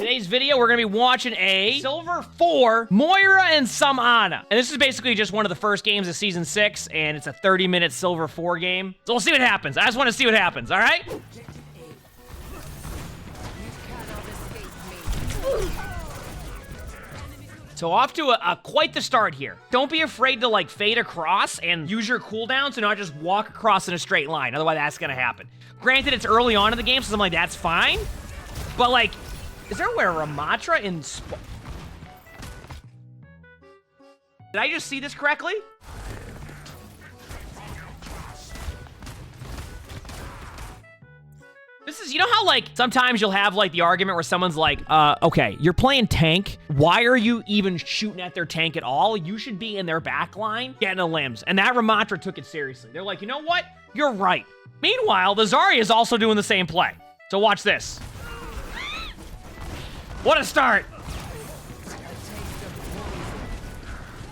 Today's video, we're gonna be watching a Silver 4 Moira and some Ana. And this is basically just one of the first games of Season 6, and it's a 30-minute Silver 4 game. So we'll see what happens. I just want to see what happens, all right? So off to quite the start here. Don't be afraid to like fade across and use your cooldowns and not just walk across in a straight line. Otherwise, that's gonna happen. Granted, it's early on in the game, so I'm like, that's fine. But like, is there where Ramatra in Did I just see this correctly? This is, you know how like sometimes you'll have like the argument where someone's like, okay, you're playing tank. Why are you even shooting at their tank at all? You should be in their back line getting the limbs. And that Ramatra took it seriously. They're like, you know what? You're right. Meanwhile, the Zarya is also doing the same play. So watch this. What a start.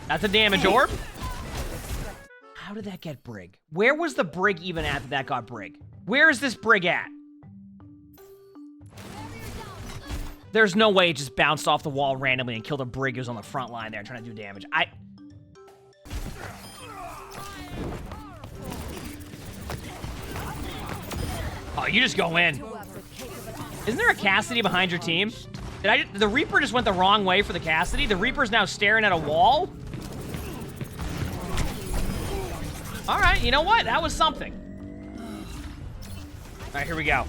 That's a damage orb. How did that get Brig? Where was the Brig even at that got Brig? Where is this Brig at? There's no way it just bounced off the wall randomly and killed a Brig who's on the front line there trying to do damage. Oh, you just go in. Isn't there a Cassidy behind your team? The Reaper just went the wrong way for the Cassidy? The Reaper's now staring at a wall? All right, you know what? That was something. All right, here we go.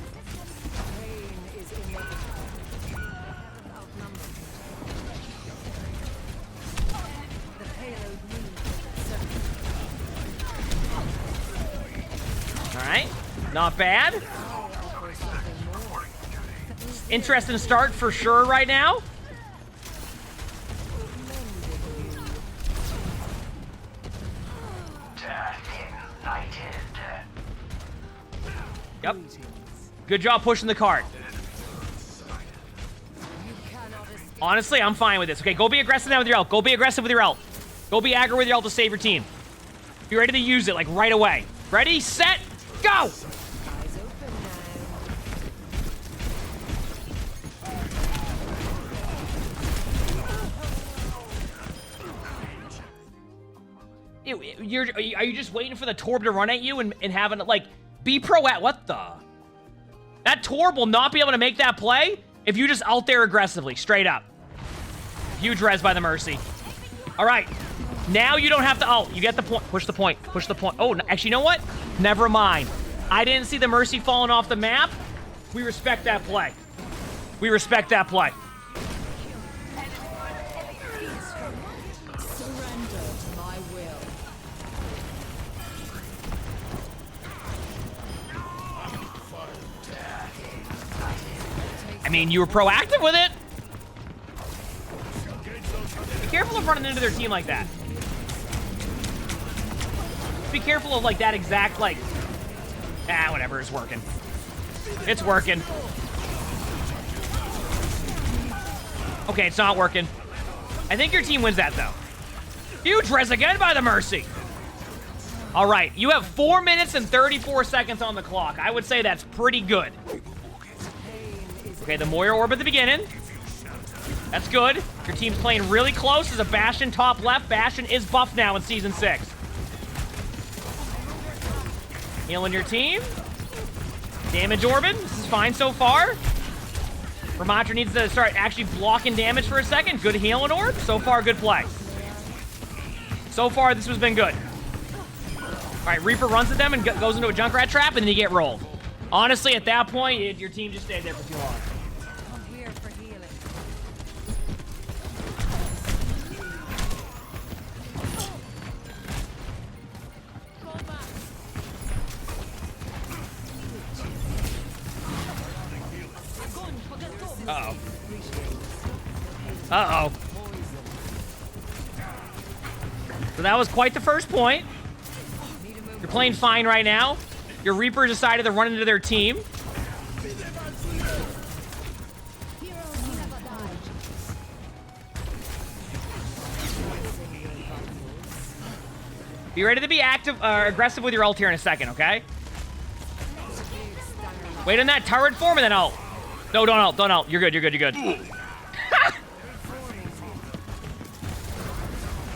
All right, not bad. Interesting start for sure right now. Yep. Good job pushing the cart. Honestly, I'm fine with this. Okay, go be aggressive now with your ult. Go be aggressive with your ult. Go be aggro with your ult to save your team. Be ready to use it, like, right away. Ready, set, go! Are you just waiting for the Torb to run at you and having it, like, be what the? That Torb will not be able to make that play if you just ult there aggressively, straight up. Huge res by the Mercy. All right, now you don't have to ult. You get the point. Push the point. Push the point. Oh, actually, you know what? Never mind. I didn't see the Mercy falling off the map. We respect that play. We respect that play. I mean, you were proactive with it. Be careful of running into their team like that. Be careful of, like, that exact, like... whatever, it's working. It's working. Okay, it's not working. I think your team wins that, though. Huge res again by the Mercy. All right, you have 4 minutes and 34 seconds on the clock. I would say that's pretty good. Okay, the Moira orb at the beginning. That's good. Your team's playing really close. There's a Bastion top left. Bastion is buffed now in Season 6. Healing your team. Damage orbing. This is fine so far. Ramatra needs to start actually blocking damage for a second. Good healing orb. So far, good play. So far, this has been good. All right, Reaper runs at them and goes into a Junkrat trap, and then you get rolled. Honestly, at that point, your team just stayed there for too long. I'm here for healing. Uh-oh. Uh-oh. So that was quite the first point. You're playing fine right now. Your Reaper decided to run into their team. Be ready to be aggressive with your ult here in a second, okay? Wait on that turret form and then ult. No, don't ult, don't ult. You're good, you're good, you're good.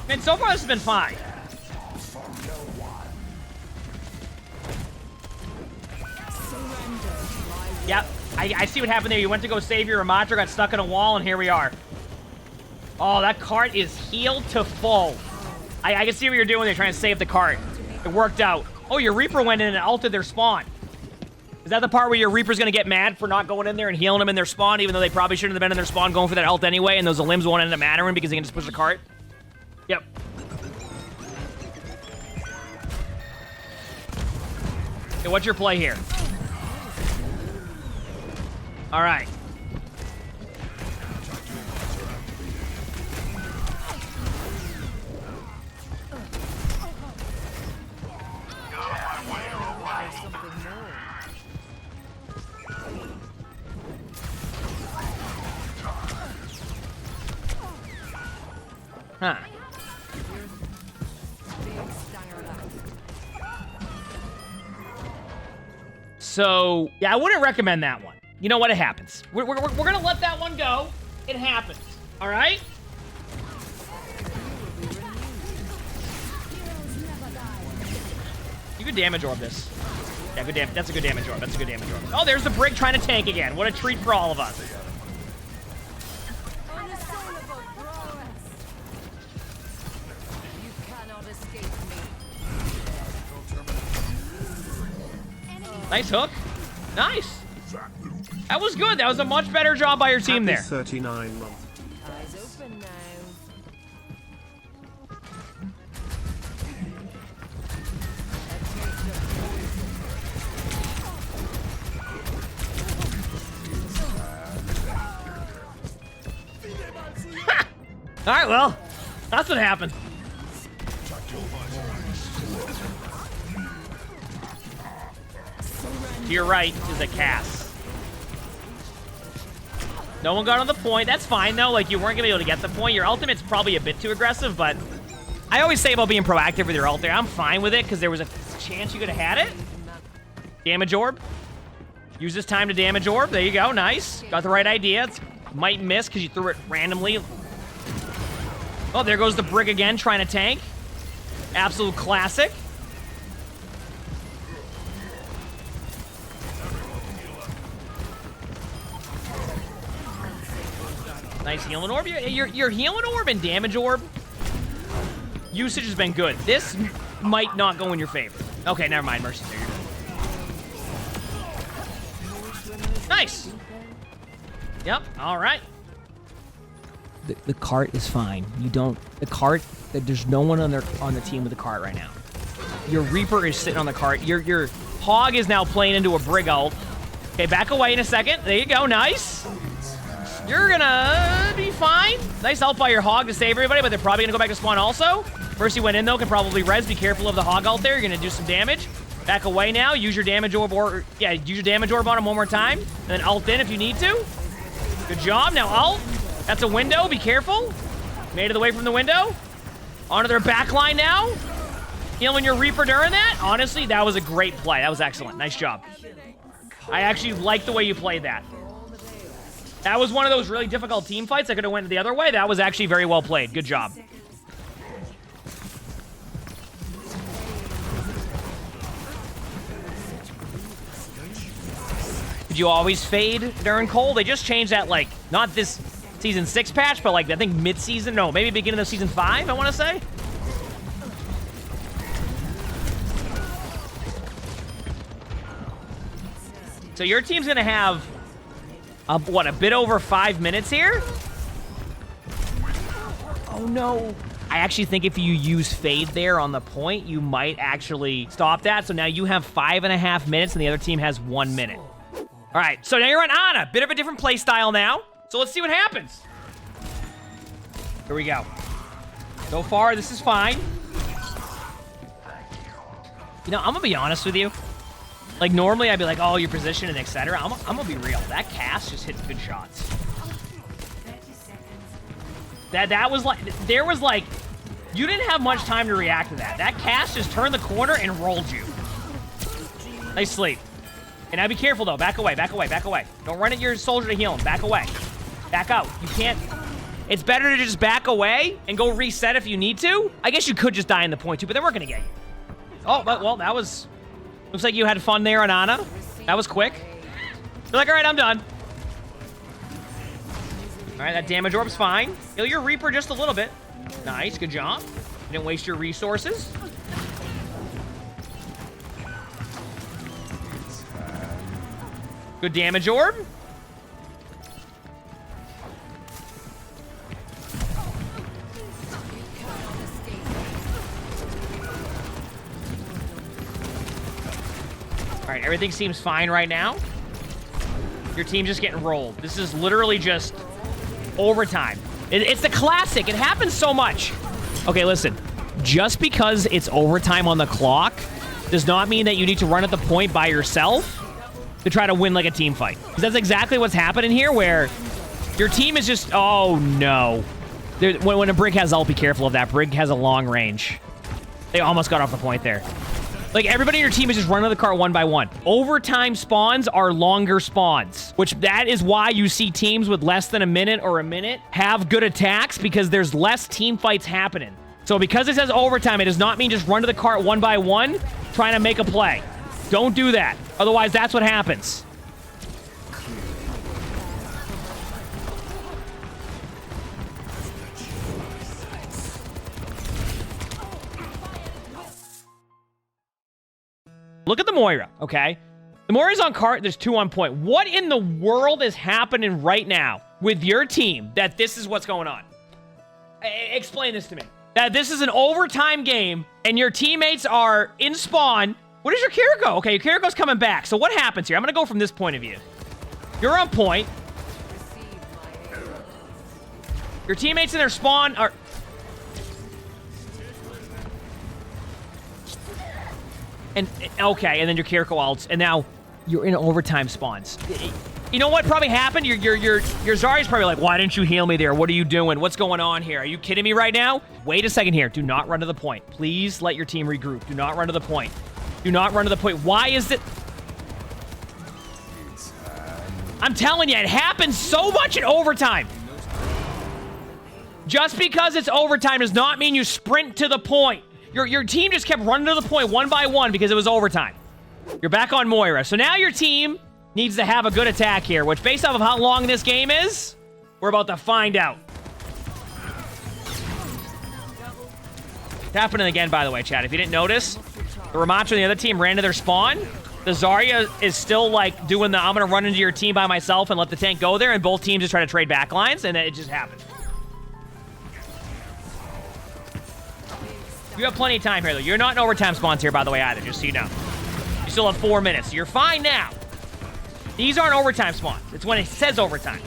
Man, so far this has been fine. Yep, I see what happened there. You went to go save your Ramatra, got stuck in a wall, and here we are. Oh, that cart is healed to full. I can see what you're doing there, trying to save the cart. It worked out. Oh, your Reaper went in and ulted their spawn. Is that the part where your Reaper's gonna get mad for not going in there and healing them in their spawn, even though they probably shouldn't have been in their spawn going for that ult anyway, and those limbs won't end up mattering because they can just push the cart? Yep. Okay, what's your play here? All right. Huh. So, yeah, I wouldn't recommend that one. You know what? It happens. We're gonna let that one go. It happens. All right? You could damage orb this. Yeah, good damage. That's a good damage orb. That's a good damage orb. Oh, there's the Brig trying to tank again. What a treat for all of us. Nice hook. Nice. That was good. That was a much better job by your team there. 39 months. Eyes open now. All right, well, that's what happened. To your right is a cast. No one got on the point. That's fine, though. Like, you weren't going to be able to get the point. Your ultimate's probably a bit too aggressive, but I always say about being proactive with your ult there. I'm fine with it, because there was a chance you could have had it. Damage orb. Use this time to damage orb. There you go. Nice. Got the right idea. It's, might miss because you threw it randomly. Oh, there goes the Brig again, trying to tank. Absolute classic. Nice healing orb. Your healing orb and damage orb usage has been good. This might not go in your favor. Okay, never mind. Mercy's there. Nice. Yep. All right. The cart is fine. You don't. The cart. There's no one on the team with the cart right now. Your Reaper is sitting on the cart. Your Hog is now playing into a Brig ult. Okay, back away in a second. There you go. Nice. You're gonna be fine. Nice ult by your Hog to save everybody, but they're probably gonna go back to spawn also. Mercy went in though, can probably res. Be careful of the Hog ult there. You're gonna do some damage. Back away now. Use your damage orb, or yeah, use your damage orb on him one more time, and then ult in if you need to. Good job. Now ult. That's a window. Be careful. Made it away from the window. Onto their back line now. Healing your Reaper during that. Honestly, that was a great play. That was excellent. Nice job. I actually like the way you played that. That was one of those really difficult team fights. I could have went the other way. That was actually very well played. Good job. Did you always fade during cold? They just changed that, like, not this Season 6 patch, but, like, I think mid-season. No, maybe beginning of Season 5, I want to say. So your team's going to have, what, a bit over 5 minutes here? Oh, no. I actually think if you use Fade there on the point, you might actually stop that. So now you have 5.5 minutes, and the other team has 1 minute. All right, so now you're on Ana. Bit of a different play style now. So let's see what happens. Here we go. So far, this is fine. You know, I'm going to be honest with you. Like, normally I'd be like, oh, your position and etc. I'm going to be real. That cast just hit good shots. That was like, there was like, you didn't have much time to react to that. That cast just turned the corner and rolled you. Nice sleep. And now be careful, though. Back away, back away, back away. Don't run at your soldier to heal him. Back away. Back out. You can't... It's better to just back away and go reset if you need to. I guess you could just die in the point, too, but then we're going to get you. Oh, well, that was... Looks like you had fun there on Ana. That was quick. You're like, all right, I'm done. All right, that damage orb's fine. Heal your Reaper just a little bit. Nice, good job. You didn't waste your resources. Good damage orb. All right, everything seems fine right now. Your team's just getting rolled. This is literally just overtime. It's the classic. It happens so much. Okay, listen. Just because it's overtime on the clock does not mean that you need to run at the point by yourself to try to win like a team fight. Because that's exactly what's happening here, where your team is just... Oh, no. When a Brig has ult, be careful of that. Brig has a long range. They almost got off the point there. Like, everybody in your team is just running the cart one by one. Overtime spawns are longer spawns, which that is why you see teams with less than a minute or a minute have good attacks, because there's less team fights happening. So because it says overtime, it does not mean just run to the cart one by one trying to make a play. Don't do that. Otherwise, that's what happens. Look at the Moira, okay? The Moira's on cart, there's 2 on point. What in the world is happening right now with your team that this is what's going on? Explain this to me. That this is an overtime game and your teammates are in spawn. What is your Kiriko? Okay, your Kiriko's coming back. So what happens here? I'm gonna go from this point of view. You're on point. Your teammates in their spawn are... And okay, and then your Kiriko ults, and now you're in overtime spawns. You know what probably happened? Your Zarya's probably like, why didn't you heal me there? What are you doing? What's going on here? Are you kidding me right now? Wait a second here. Do not run to the point. Please let your team regroup. Do not run to the point. Do not run to the point. Why is it? I'm telling you, it happens so much in overtime. Just because it's overtime does not mean you sprint to the point. Your team just kept running to the point one by one because it was overtime. You're back on Moira. So now your team needs to have a good attack here, which based off of how long this game is, we're about to find out. It's happening again, by the way, chat. If you didn't notice, the Ramattra and the other team ran to their spawn. The Zarya is still like doing the I'm going to run into your team by myself and let the tank go there, and both teams just try to trade backlines, and it just happened. You have plenty of time here, though. You're not in overtime spawns here, by the way, either, just so you know. You still have 4 minutes, so you're fine now. These aren't overtime spawns. It's when it says overtime.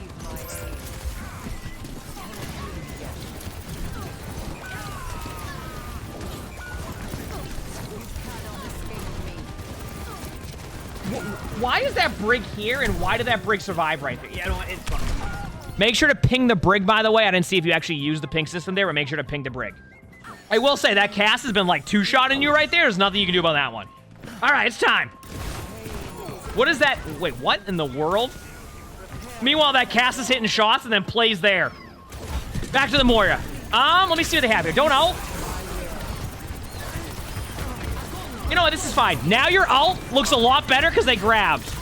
Why is that Brig here, and why did that Brig survive right there? Yeah, no, it's fine. Make sure to ping the Brig, by the way. I didn't see if you actually used the ping system there, but make sure to ping the Brig. I will say, that cast has been, like, two-shotting you right there. There's nothing you can do about that one. All right, it's time. What is that? Wait, what in the world? Meanwhile, that cast is hitting shots and then plays there. Back to the Moira. Let me see what they have here. Don't ult. You know what? This is fine. Now your ult looks a lot better because they grabbed.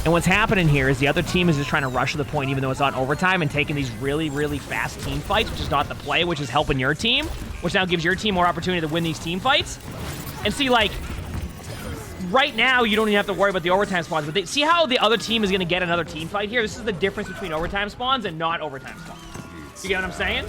And what's happening here is the other team is just trying to rush to the point even though it's on overtime and taking these really, really fast team fights, which is not the play, which is helping your team, which now gives your team more opportunity to win these team fights. And see, like, right now, you don't even have to worry about the overtime spawns, but see how the other team is going to get another team fight here? This is the difference between overtime spawns and not overtime spawns. You get what I'm saying?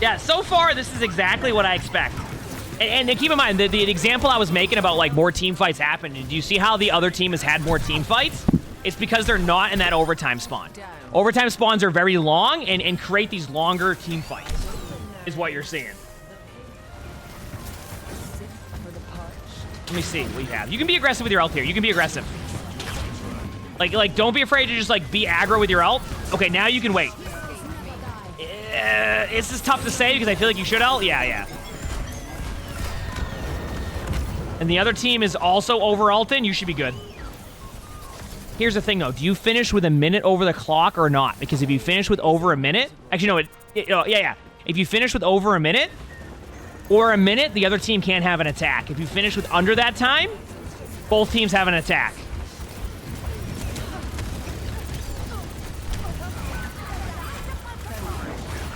Yeah, so far, this is exactly what I expect. And keep in mind, the example I was making about, like, more team fights happening, do you see how the other team has had more team fights? It's because they're not in that overtime spawn. Overtime spawns are very long and create these longer team fights, is what you're seeing. Let me see what you have. You can be aggressive with your ult here. You can be aggressive. Like, don't be afraid to just, like, be aggro with your ult. Okay, now you can wait. It's just tough to say because I feel like you should ult. Yeah. And the other team is also over ulting. You should be good. Here's the thing, though. Do you finish with a minute over the clock or not? Because if you finish with over a minute... Actually, no. Yeah. If you finish with over a minute or a minute, the other team can't have an attack. If you finish with under that time, both teams have an attack.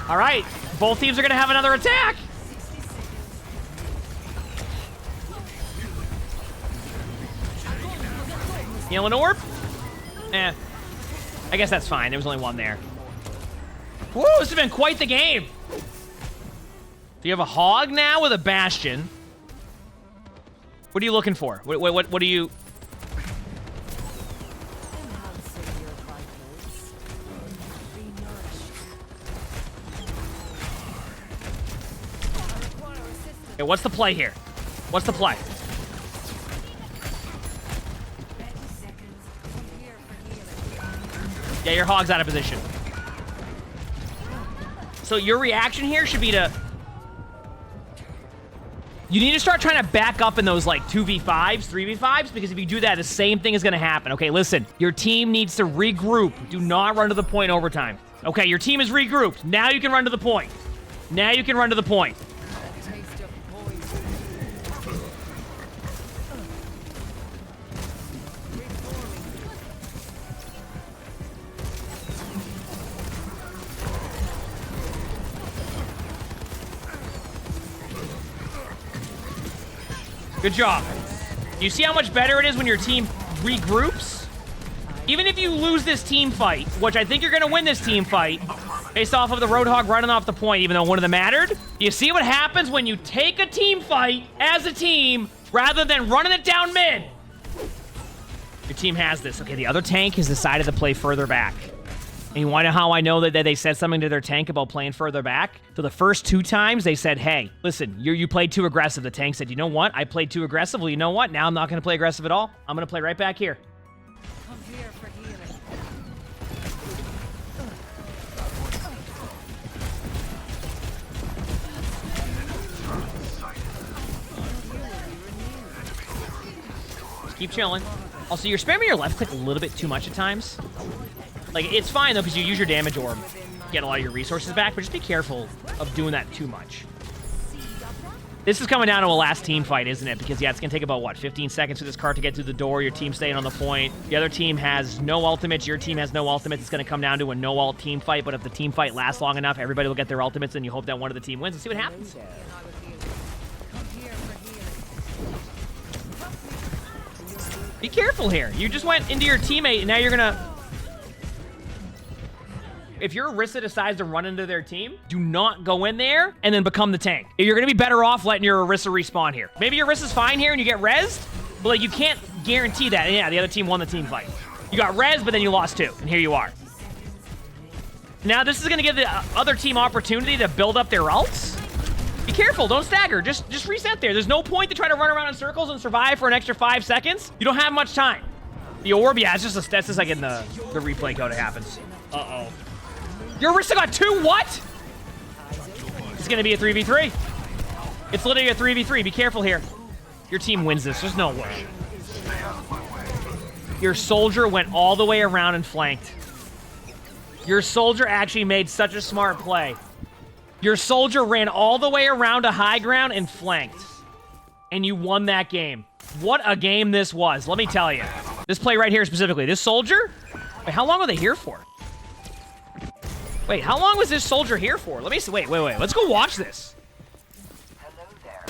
All right. Both teams are going to have another attack. Healing orb? I guess that's fine. There was only one there. Whoa, this has been quite the game. Do you have a hog now with a bastion? What are you looking for? What are you... Okay, what's the play here? What's the play? Yeah, your hog's out of position. So your reaction here should be to... You need to start trying to back up in those, like, 2v5s, 3v5s, because if you do that, the same thing is going to happen. Okay, listen. Your team needs to regroup. Do not run to the point overtime. Okay, your team is regrouped. Now you can run to the point. Now you can run to the point. Good job. You see how much better it is when your team regroups? Even if you lose this team fight, which I think you're going to win this team fight, based off of the Roadhog running off the point, even though one of them mattered. You see what happens when you take a team fight as a team, rather than running it down mid? Your team has this. Okay, the other tank has decided to play further back. And you want to know how I know that they said something to their tank about playing further back? So the first 2 times, they said, hey, listen, you played too aggressive. The tank said, you know what? I played too aggressive. Well, you know what? Now I'm not going to play aggressive at all. I'm going to play right back here. Come here for healing. Just keep chilling. Also, you're spamming your left click a little bit too much at times. Like, it's fine, though, because you use your damage orb, get a lot of your resources back, but just be careful of doing that too much. This is coming down to a last team fight, isn't it? Because, yeah, it's going to take about, what, 15 seconds for this cart to get through the door, your team staying on the point. The other team has no ultimates, your team has no ultimates. It's going to come down to a no-ult team fight, but if the team fight lasts long enough, everybody will get their ultimates, and you hope that one of the team wins and see what happens. Come here for healing. Be careful here. You just went into your teammate, and now you're going to... If your Orisa decides to run into their team, do not go in there and then become the tank. You're going to be better off letting your Orisa respawn here. Maybe your Orisa's fine here and you get rezzed, but like, you can't guarantee that. And yeah, the other team won the team fight. You got rezzed, but then you lost 2, and here you are. Now, this is going to give the other team opportunity to build up their ults. Be careful. Don't stagger. Just reset there. There's no point to try to run around in circles and survive for an extra 5 seconds. You don't have much time. The orb, yeah, it's just that's just like in the replay code it happens. Uh-oh. Your Orisa got 2 what? It's going to be a 3v3. It's literally a 3v3. Be careful here. Your team wins this. There's no way. Your soldier went all the way around and flanked. Your soldier actually made such a smart play. Your soldier ran all the way around to high ground and flanked. And you won that game. What a game this was. Let me tell you. This play right here specifically. This soldier? Wait, how long were they here for? Wait, how long was this soldier here for? Let me see. Wait. Let's go watch this. Hello there.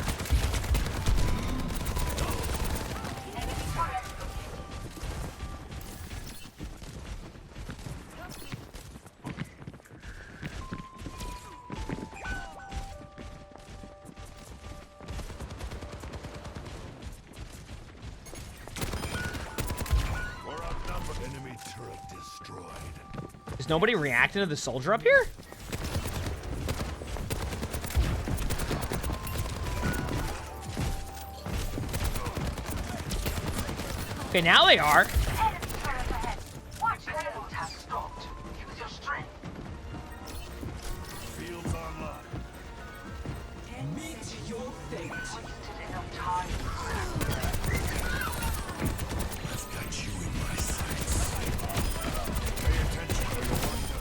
Enemy turret destroyed. Is nobody reacting to the soldier up here? Okay, now they are. Enemy turret ahead. Watch the ULTS stopped. Use your strength. Fields online. Wasted enough time. I've got you in my sights. Pay attention or you'll wonder.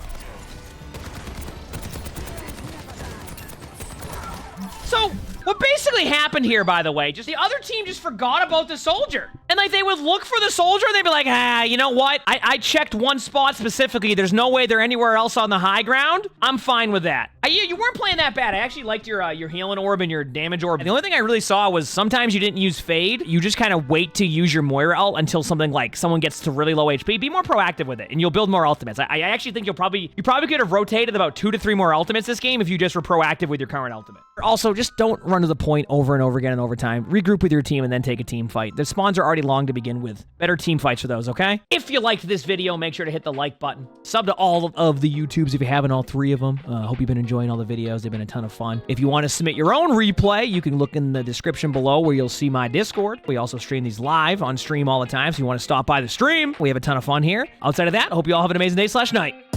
So, what basically happened here, by the way, just the other team just forgot about the soldier. And like they would look for the soldier and they'd be like, ah, you know what? I checked one spot specifically. There's no way they're anywhere else on the high ground. I'm fine with that. You weren't playing that bad. I actually liked your healing orb and your damage orb. And the only thing I really saw was sometimes you didn't use fade. You just kind of wait to use your Moira ult until something like someone gets to really low HP. Be more proactive with it and you'll build more ultimates. I actually think you probably could have rotated about 2 to 3 more ultimates this game if you just were proactive with your current ultimate. Also, just don't run to the point over and over again in overtime. Regroup with your team and then take a team fight. The spawns are already long to begin with. Better team fights for those, okay? If you liked this video, make sure to hit the like button. Sub to all of the YouTubes if you haven't, all 3 of them. Hope you've been enjoying all the videos. They've been a ton of fun. If you want to submit your own replay, you can look in the description below where you'll see my Discord. We also stream these live on stream all the time, so you want to stop by the stream. We have a ton of fun here. Outside of that, I hope you all have an amazing day/night.